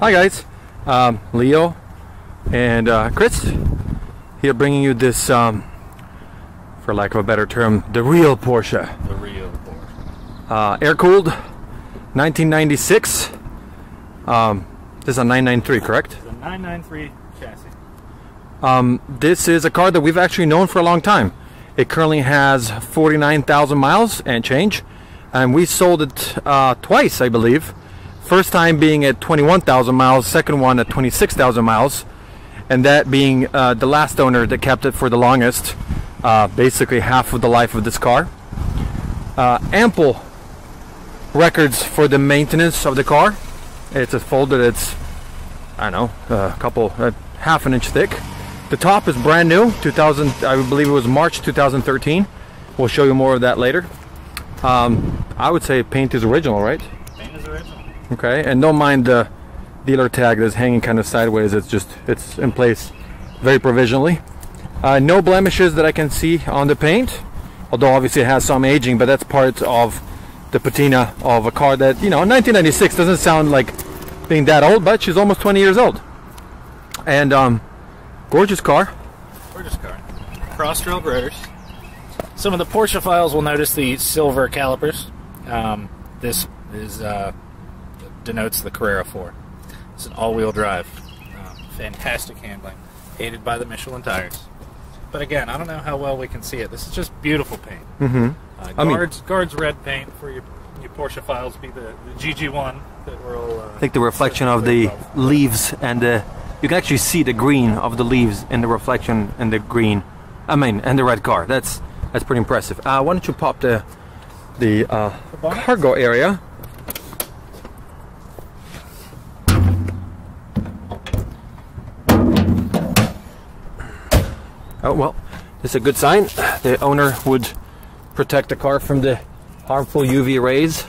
Hi guys, Leo and Chris here bringing you this, for lack of a better term, the real Porsche. The real Porsche. Air-cooled, 1996. This is a 993, correct? It's a 993 chassis. This is a car that we've actually known for a long time. It currently has 49,000 miles and change, and we sold it twice, I believe. First time being at 21,000 miles, second one at 26,000 miles, and that being the last owner that kept it for the longest, basically half of the life of this car. Ample records for the maintenance of the car. It's a folder that's, I don't know, half an inch thick. The top is brand new, 2000, I believe it was March 2013. We'll show you more of that later. I would say paint is original, right? Paint is original. Okay, and don't mind the dealer tag that's hanging kind of sideways. It's in place very provisionally. No blemishes that I can see on the paint, although obviously it has some aging, but that's part of the patina of a car that, you know, 1996 doesn't sound like being that old, but she's almost 20 years old. And gorgeous car. Gorgeous car. Cross-trail rotors. Some of the Porsche files will notice the silver calipers. This is denotes the Carrera 4. It's an all-wheel drive. Fantastic handling, aided by the Michelin tires. But again, I don't know how well we can see it. This is just beautiful paint. Mm-hmm. Guards red paint for your Porsche files. Be the GG1 that we're all. I think the reflection of the leaves and you can actually see the green of the leaves in the reflection and the green. And the red car. That's pretty impressive. Why don't you pop the cargo area? Oh, well, it's a good sign. The owner would protect the car from the harmful UV rays.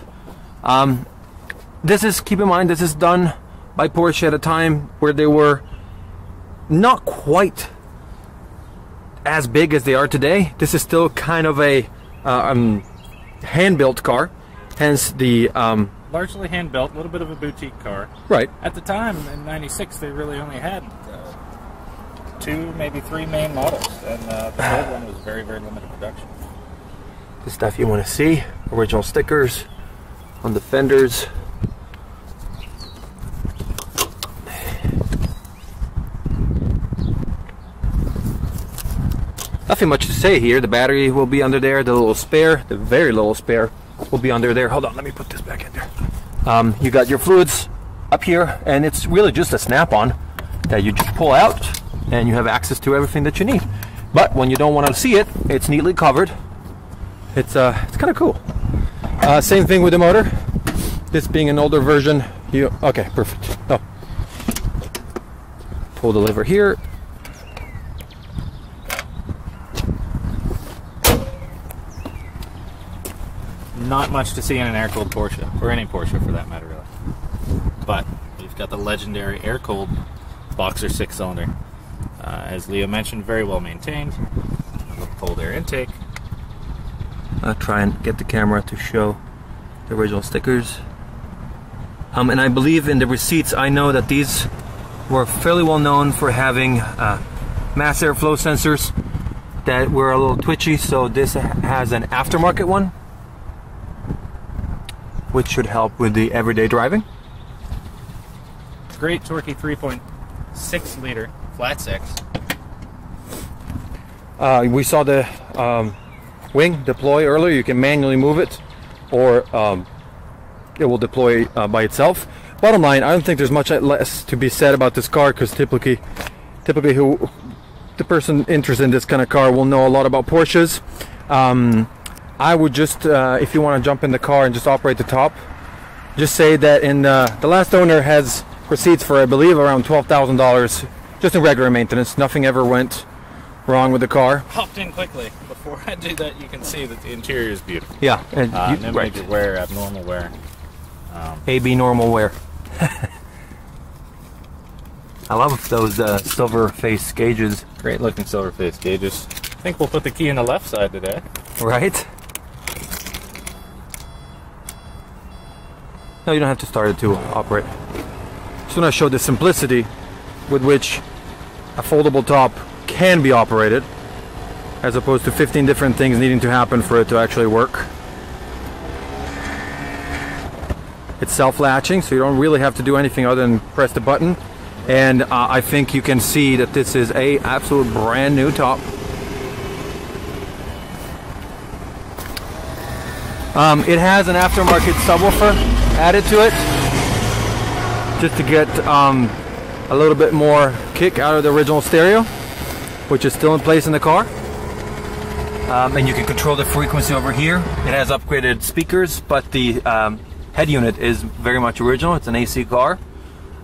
Keep in mind, this is done by Porsche at a time where they were not quite as big as they are today. This is still kind of a hand-built car, hence the... largely hand-built, a little bit of a boutique car. Right. At the time, in 96, they really only had 2, maybe 3 main models, and the third one was very, very limited production. The stuff you want to see, original stickers on the fenders. Nothing much to say here. The battery will be under there, the little spare, the very little spare will be under there. Hold on, let me put this back in there. You got your fluids up here, and it's really just a snap-on that you just pull out, and you have access to everything that you need. But when you don't want to see it, it's neatly covered. It's kind of cool. Same thing with the motor. This being an older version, okay, perfect. Oh. Pull the lever here. Not much to see in an air-cooled Porsche, or any Porsche for that matter, really. But we've got the legendary air-cooled Boxer 6-cylinder. As Leo mentioned, very well maintained. Cold air intake. I'll try and get the camera to show the original stickers. And I believe in the receipts, I know that these were fairly well known for having mass airflow sensors that were a little twitchy, so this has an aftermarket one, which should help with the everyday driving. Great torquey 3.6 liter flat six. We saw the wing deploy earlier. You can manually move it, or it will deploy by itself. Bottom line, I don't think there's much less to be said about this car, because typically the person interested in this kind of car will know a lot about Porsches. I would just, if you want to jump in the car and just operate the top, just say that the last owner has receipts for, I believe, around $12,000 just in regular maintenance. Nothing ever went wrong with the car. Hopped in quickly. Before I do that, you can see that the interior is beautiful. Yeah, No major wear, abnormal wear. AB normal wear. I love those silver face gauges. Great looking silver face gauges. I think we'll put the key in the left side today. Right? No, you don't have to start it to operate. Just want to show the simplicity with which a foldable top can be operated, as opposed to 15 different things needing to happen for it to actually work. It's self-latching, so you don't really have to do anything other than press the button. And I think you can see that this is a absolute brand new top. It has an aftermarket subwoofer added to it, just to get a little bit more kick out of the original stereo, which is still in place in the car. And you can control the frequency over here. It has upgraded speakers, but the head unit is very much original. It's an AC car.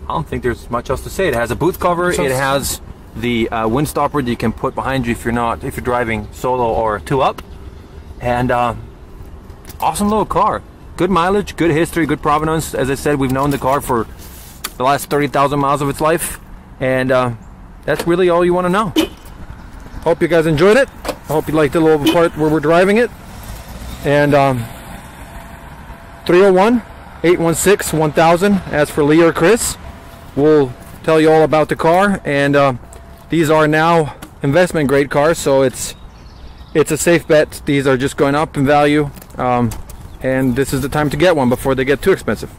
I don't think there's much else to say. It has a booth cover. It has the wind stopper that you can put behind you if you're driving solo or two up. And awesome little car. Good mileage, good history, good provenance. As I said, we've known the car for the last 30,000 miles of its life, and that's really all you want to know. Hope you guys enjoyed it. I hope you liked the little part where we're driving it. And 301-816-1000. As for Lee or Chris, we'll tell you all about the car. And these are now investment grade cars, so it's a safe bet. These are just going up in value, and this is the time to get one before they get too expensive.